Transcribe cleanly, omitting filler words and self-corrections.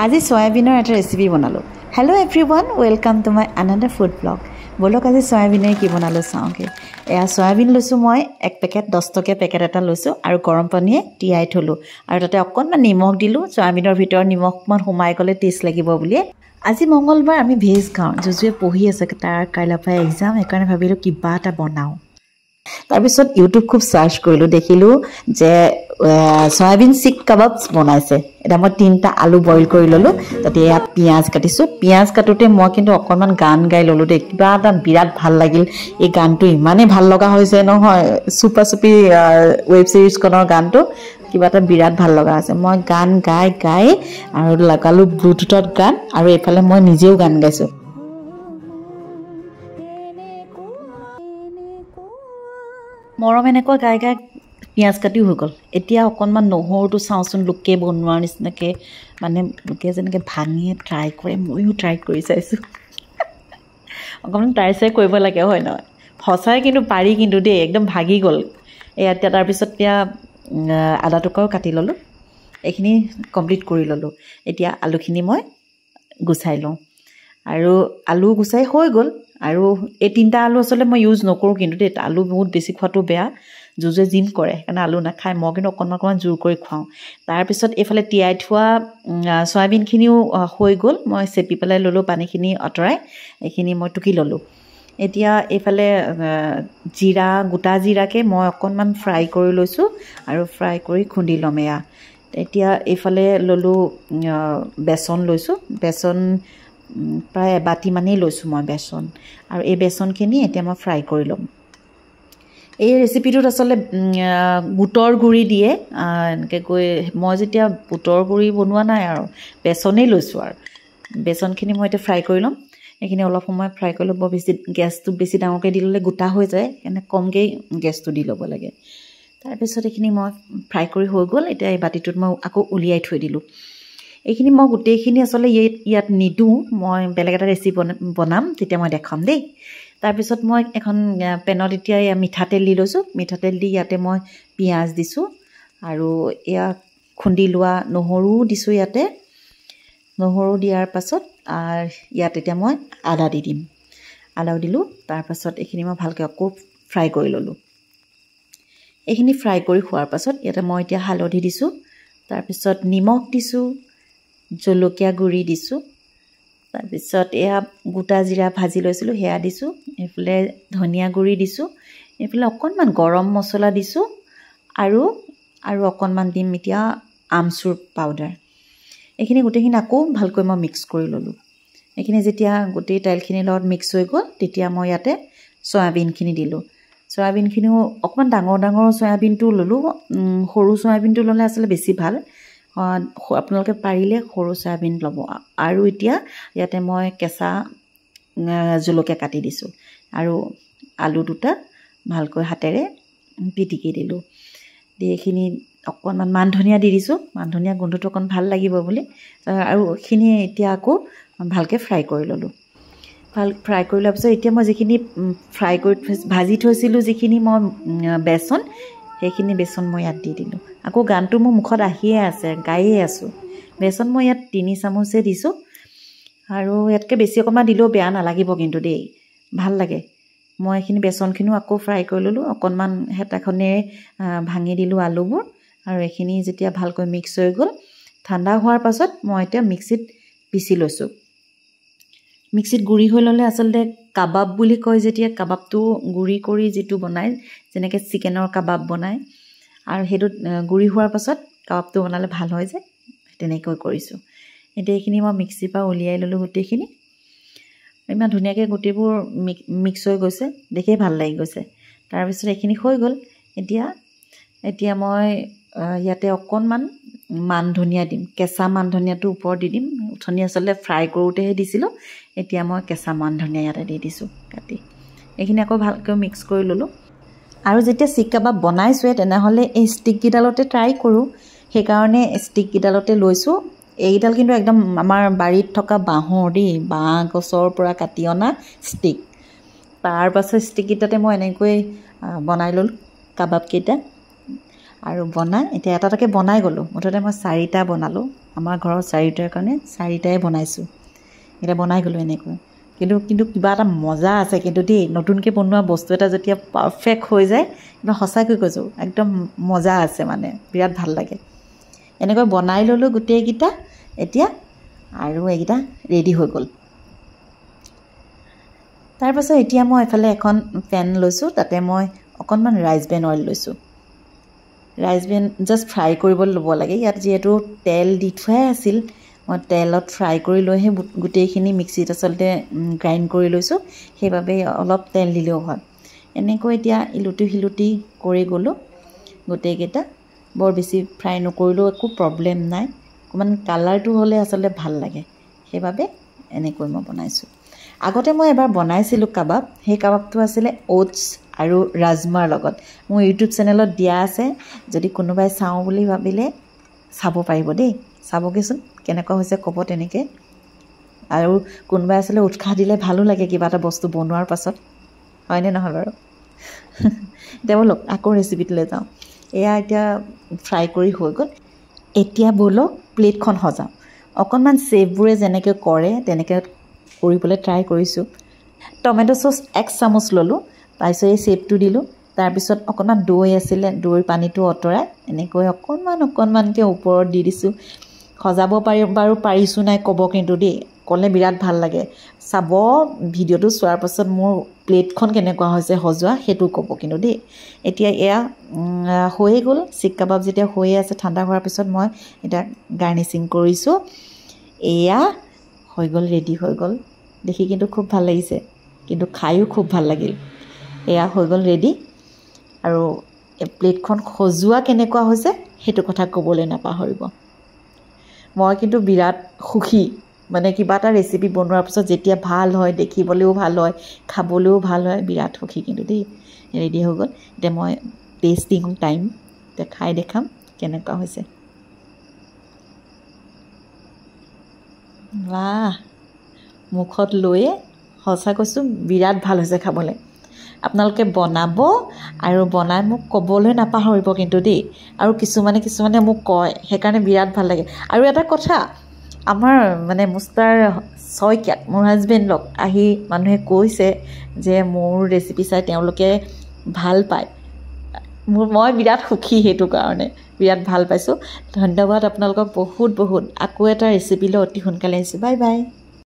আজি সয়াবিনৰ এটা ৰেচিপি বনালোঁ। Hello' everyone, welcome to my another food blog. বলক আজি সয়াবিনেৰে কি বনালোঁ চাওঁগৈ। এয়া সয়াবিন লৈছোঁ মই 1 পেকেট, 10 টকীয়া পেকেট এটা লৈছোঁ আৰু গৰম পানীয়ে তিয়াই থলোঁ আৰু তাতে অকণমান নিমখ দিলোঁ। সয়াবিনৰ ভিতৰত নিমখ অকণমান সোমাই গ'লে টেষ্ট লাগিব বুলিয়ে। আজি মঙলবাৰ, আমি ভেজ খাওঁ। জুজুৱে পঢ়ি আছে, তাৰ কাইলৈৰ পৰা এক্সাম, সেইকাৰণে ভাবিলোঁ কিবা এটা বনাওঁ। তাৰপিছত ইউটিউব খুব চাৰ্চ কৰিলোঁ, দেখিলোঁ যে সয়াবিন চিক কাবাবছ বনাইছে। এতিয়া মই 3টা আলু বইল কৰি ল'লোঁ, তাতে এয়া পিঁয়াজ কাটিছোঁ। পিঁয়াজ কাটোতে মই কিন্তু অকণমান গান গাই ল'লোঁ দেই। কিবা এটা বিৰাট ভাল লাগিল। এই গানটো ইমানেই ভাল লগা হৈছে নহয়, চুপা চুপি ৱেব ছিৰিজখনৰ গানটো কিবা এটা বিৰাট ভাল লগা আছে। মই গান গাই আৰু লগালোঁ ব্লুটুথত গান, আৰু এইফালে মই নিজেও গান গাইছোঁ। মৰম এনেকুৱা গাই পিঁয়াজ কাটিও হৈ গ'ল। এতিয়া অকণমান নহৰুটো চাওঁচোন, লোকে বনোৱাৰ নিচিনাকৈ, মানে লোকে যেনেকৈ ভাঙিয়ে ট্ৰাই কৰে, ময়ো ট্ৰাই কৰি চাইছোঁ। অকণমান ট্ৰাই কৰিব লাগে, হয় নহয়? সঁচাই কিন্তু পাৰি কিন্তু দেই, একদম ভাগি গ'ল। এয়া এতিয়া তাৰপিছত এতিয়া আদা টুকুৰাও কাটি ল'লোঁ, এইখিনি কমপ্লিট কৰি ল'লোঁ। এতিয়া আলুখিনি মই গুচাই লওঁ, আৰু আলু গুচাই হৈ গ'ল। আৰু এই 3টা আলু আচলতে মই ইউজ নকৰোঁ কিন্তু দেই, আলু বহুত বেছি খোৱাটো বেয়া। জুজুৱে জিম কৰে, সেইকাৰণে আলু নাখায়। মই কিন্তু অকণমান জোৰ কৰি খুৱাওঁ। তাৰপিছত এইফালে তিয়াই থোৱা সয়াবিনখিনিও হৈ গ'ল। মই চেপি পেলাই ল'লোঁ, পানীখিনি আঁতৰাই এইখিনি মই টুকি ল'লোঁ। এতিয়া এইফালে গোটা জিৰাকৈ মই অকণমান ফ্ৰাই কৰি লৈছোঁ, আৰু ফ্ৰাই কৰি খুন্দি ল'ম এয়া। এতিয়া এইফালে ল'লোঁ বেচন লৈছোঁ। বেচন প্ৰায় এবাটিমানেই লৈছোঁ মই বেচন, আৰু এই বেচনখিনি এতিয়া মই ফ্ৰাই কৰি ল'ম। এই ৰেচিপিটোত আচলতে বুটৰ গুড়ি দিয়ে, এনেকৈ গৈ মই যেতিয়া বুটৰ গুড়ি বনোৱা নাই আৰু বেচনেই লৈছোঁ। আৰু বেচনখিনি মই এতিয়া ফ্ৰাই কৰি ল'ম। এইখিনি অলপ সময় ফ্ৰাই কৰি ল'ব। গেছটো বেছি ডাঙৰকৈ দি ল'লে গোটা হৈ যায়, সেইকাৰণে কমকৈ গেছটো দি ল'ব লাগে। তাৰপিছত এইখিনি মই ফ্ৰাই কৰি হৈ গ'ল। এতিয়া এই বাতিটোত মই আকৌ উলিয়াই থৈ দিলোঁ। এইখিনি মই গোটেইখিনি আচলতে ইয়াত নিদিওঁ, মই বেলেগ এটা ৰেচিপি বনাম, তেতিয়া মই দেখাম দেই। তাৰপিছত মই এখন পেনত এতিয়া মিঠাতেল দি লৈছোঁ। মিঠাতেল দি ইয়াতে মই পিঁয়াজ দিছোঁ, আৰু এয়া খুন্দি লোৱা নহৰুও দিছোঁ ইয়াতে। নহৰু দিয়াৰ পাছত ইয়াত এতিয়া মই আদা দি দিম। আদাও দিলোঁ। তাৰপাছত এইখিনি মই ভালকৈ আকৌ ফ্ৰাই কৰি ল'লোঁ। এইখিনি ফ্ৰাই কৰি হোৱাৰ পাছত ইয়াতে মই এতিয়া হালধি দিছোঁ, তাৰপিছত নিমখ দিছোঁ, জলকীয়া গুড়ি দিছোঁ, তাৰপিছত এয়া গোটা জিৰা ভাজি লৈছিলোঁ সেয়া দিছোঁ, এইফালে ধনিয়া গুড়ি দিছোঁ, এইফালে অকণমান গৰম মছলা দিছোঁ, আৰু অকণমান দিম এতিয়া আমচুৰ পাউডাৰ। এইখিনি গোটেইখিনি আকৌ ভালকৈ মই মিক্স কৰি ল'লোঁ। এইখিনি যেতিয়া গোটেই তেলখিনিৰ লগত মিক্স হৈ গ'ল, তেতিয়া মই ইয়াতে চয়াবিনখিনি দিলোঁ। চয়াবিনখিনিও অকণমান ডাঙৰ চয়াবিনটো ল'লোঁ। সৰু চয়াবিনটো ল'লে আচলতে বেছি ভাল। আপোনালোকে পাৰিলে সৰু চয়াবিন ল'ব। আৰু এতিয়া ইয়াতে মই কেঁচা জলকীয়া কাটি দিছোঁ, আৰু আলু 2টা ভালকৈ হাতেৰে পিটিকি দিলোঁ। দি এইখিনি অকণমান মান ধনিয়া দি দিছোঁ, মান ধনিয়া গোন্ধটো অকণ ভাল লাগিব বুলি। আৰু এইখিনি এতিয়া আকৌ ভালকৈ ফ্ৰাই কৰি ল'লোঁ। ফ্ৰাই কৰি লোৱাৰ পিছত এতিয়া মই যিখিনি ফ্ৰাই কৰি ভাজি থৈছিলোঁ, যিখিনি মই বেচন, সেইখিনি বেচন মই ইয়াত দি দিলোঁ। আকৌ গানটো মোৰ মুখত আহিয়ে আছে, গায়ে আছোঁ। বেচন মই ইয়াত 3 চামুচে দিছোঁ, আৰু ইয়াতকৈ বেছি অকণমান দিলেও বেয়া নালাগিব কিন্তু দেই, ভাল লাগে। মই এইখিনি বেচনখিনিও আকৌ ফ্ৰাই কৰি ল'লোঁ। অকণমান হেতাখনেৰে ভাঙি দিলোঁ আলুবোৰ, আৰু এইখিনি যেতিয়া ভালকৈ মিক্স হৈ গ'ল, ঠাণ্ডা হোৱাৰ পাছত মই এতিয়া মিক্সিত পিচি লৈছোঁ। মিক্সিত গুড়ি হৈ ল'লে আচলতে কাবাব বুলি কয়, যেতিয়া কাবাবটো গুড়ি কৰি যিটো বনায়, যেনেকৈ চিকেনৰ কাবাব বনায়, আৰু সেইটোত গুড়ি হোৱাৰ পাছত কাবাবটো বনালে ভাল হয় যে, তেনেকৈ কৰিছোঁ। এতিয়া এইখিনি মই মিক্সিৰ পৰা উলিয়াই ল'লোঁ গোটেইখিনি। ইমান ধুনীয়াকৈ গোটেইবোৰ মিক্স হৈ গৈছে, দেখিয়ে ভাল লাগি গৈছে। তাৰপিছত এইখিনি হৈ গ'ল। এতিয়া মই ইয়াতে অকণমান মান ধনিয়া দিম। কেঁচা মান ধনিয়াটো ওপৰত দি দিম। উঠনি আচলতে ফ্ৰাই কৰোঁতেহে দিছিলোঁ, এতিয়া মই কেঁচা মান ধনিয়া ইয়াতে দি দিছোঁ কাটি। এইখিনি আকৌ ভালকৈ মিক্স কৰি ল'লোঁ। আৰু যেতিয়া চিক কাবাব বনাইছোঁৱে, তেনেহ'লে এই ষ্টিককেইডালতে ট্ৰাই কৰোঁ। সেইকাৰণে ষ্টিককেইডালতে লৈছোঁ। এইকেইডাল কিন্তু একদম আমাৰ বাৰীত থকা বাঁহৰ দেই, বাঁহ গছৰ পৰা কাটি অনা ষ্টিক। তাৰপাছত ষ্টিককেইটাতে মই এনেকৈ বনাই ল'লোঁ কাবাবকেইটা। আৰু বনাই এতিয়া এটাকে বনাই গ'লোঁ মুঠতে মই 4টা বনালোঁ আমাৰ ঘৰৰ 4টাৰ কাৰণে 4টাই বনাইছোঁ এটা বনাই গ'লোঁ এনেকৈ কিন্তু কিবা এটা মজা আছে কিন্তু দেই নতুনকৈ বনোৱা বস্তু এটা যেতিয়া পাৰফেক্ট হৈ যায় একদম সঁচাকৈ কৈছোঁ একদম মজা আছে মানে বিৰাট ভাল লাগে এনেকৈ বনাই ল'লোঁ গোটেইকেইটা এতিয়া আৰু এইকেইটা ৰেডি হৈ গ'ল তাৰপাছত এতিয়া মই এফালে এখন পেন লৈছোঁ তাতে মই অকণমান ৰাইচ ব্ৰেন অইল লৈছোঁ ৰাইচ ব্ৰেন জাষ্ট ফ্ৰাই কৰিবলৈ ল'ব লাগে ইয়াত যিহেতু তেল দি থোৱাই আছিল মই তেলত ফ্ৰাই কৰি লৈহে গোটেইখিনি মিক্সিত আচলতে গ্ৰাইণ্ড কৰি লৈছোঁ সেইবাবে অলপ তেল দিলেও হয় এনেকৈ এতিয়া ইলুটি হিলুটি কৰি গ'লোঁ গোটেইকেইটা বৰ বেছি ফ্ৰাই নকৰিলেও একো প্ৰব্লেম নাই অকণমান কালাৰটো হ'লে আচলতে ভাল লাগে সেইবাবে এনেকৈ মই বনাইছোঁ আগতে মই এবাৰ বনাইছিলোঁ কাবাব সেই কাবাবটো আছিলে ওটছ আৰু ৰাজমাৰ লগত মোৰ ইউটিউব চেনেলত দিয়া আছে যদি কোনোবাই চাওঁ বুলি ভাবিলে চাব পাৰিব দেই চাবগৈচোন কেনেকুৱা হৈছে ক'ব তেনেকৈ আৰু কোনোবাই আচলতে উৎসাহ দিলে ভালো লাগে কিবা এটা বস্তু বনোৱাৰ পাছত হয়নে নহয় বাৰু এতিয়া ব'লক আকৌ ৰেচিপিটোলৈ যাওঁ এয়া এতিয়া ফ্ৰাই কৰি হৈ গ'ল এতিয়া ব'লক প্লেটখন সজাওঁ অকণমান চেফবোৰে যেনেকৈ কৰে তেনেকৈ কৰিবলৈ ট্ৰাই কৰিছোঁ টমেটো চচ 1 চামুচ ল'লোঁ তাৰপিছত এই চেপটো দিলোঁ তাৰপিছত অকণমান দৈ আছিলে দৈৰ পানীটো অঁতৰাই এনেকৈ অকণমানকৈ ওপৰত দি দিছোঁ সজাব বাৰু পাৰিছোঁ নাই ক'ব কিন্তু দেই ক'লে বিৰাট ভাল লাগে চাব ভিডিঅ'টো চোৱাৰ পাছত মোৰ প্লেটখন কেনেকুৱা হৈছে সজোৱা সেইটো ক'ব কিন্তু দেই এতিয়া এয়া হৈয়ে গ'ল চিক কাবাব যেতিয়া হৈয়ে আছে ঠাণ্ডা হোৱাৰ পিছত মই এতিয়া গাৰ্নিচিং কৰিছোঁ এয়া হৈ গ'ল ৰেডি হৈ গ'ল দেখি কিন্তু খুব ভাল লাগিছে কিন্তু খায়ো খুব ভাল লাগিল এয়া হৈ গ'ল ৰেডি আৰু প্লেটখন সজোৱা কেনেকুৱা হৈছে সেইটো কথা ক'বলৈ নাপাহৰিব মই কিন্তু বিৰাট সুখী মানে কিবা এটা ৰেচিপি বনোৱাৰ পিছত যেতিয়া ভাল হয় দেখিবলৈও ভাল হয় খাবলৈও ভাল হয় বিৰাট সুখী কিন্তু দেই ৰেডি হৈ গ'ল এতিয়া মই টেষ্টিং টাইম এতিয়া খাই দেখাম কেনেকুৱা হৈছে বাহ মুখত লৈয়ে সঁচা কৈছোঁ বিৰাট ভাল হৈছে খাবলৈ আপোনালোকে বনাব আৰু বনাই মোক ক'বলৈ নাপাহৰিব কিন্তু দেই আৰু কিছুমানে মোক কয় সেইকাৰণে বিৰাট ভাল লাগে আৰু এটা কথা আমাৰ মানে মুস্তাৰ ছয়কিয়াত মোৰ হাজবেণ্ডক আহি মানুহে কৈছে যে মোৰ ৰেচিপি চাই তেওঁলোকে ভাল পায় মই বিৰাট সুখী সেইটো কাৰণে বিৰাট ভাল পাইছোঁ ধন্যবাদ আপোনালোকক বহুত আকৌ এটা ৰেচিপি লৈ অতি সোনকালে আহিছোঁ বাই বাই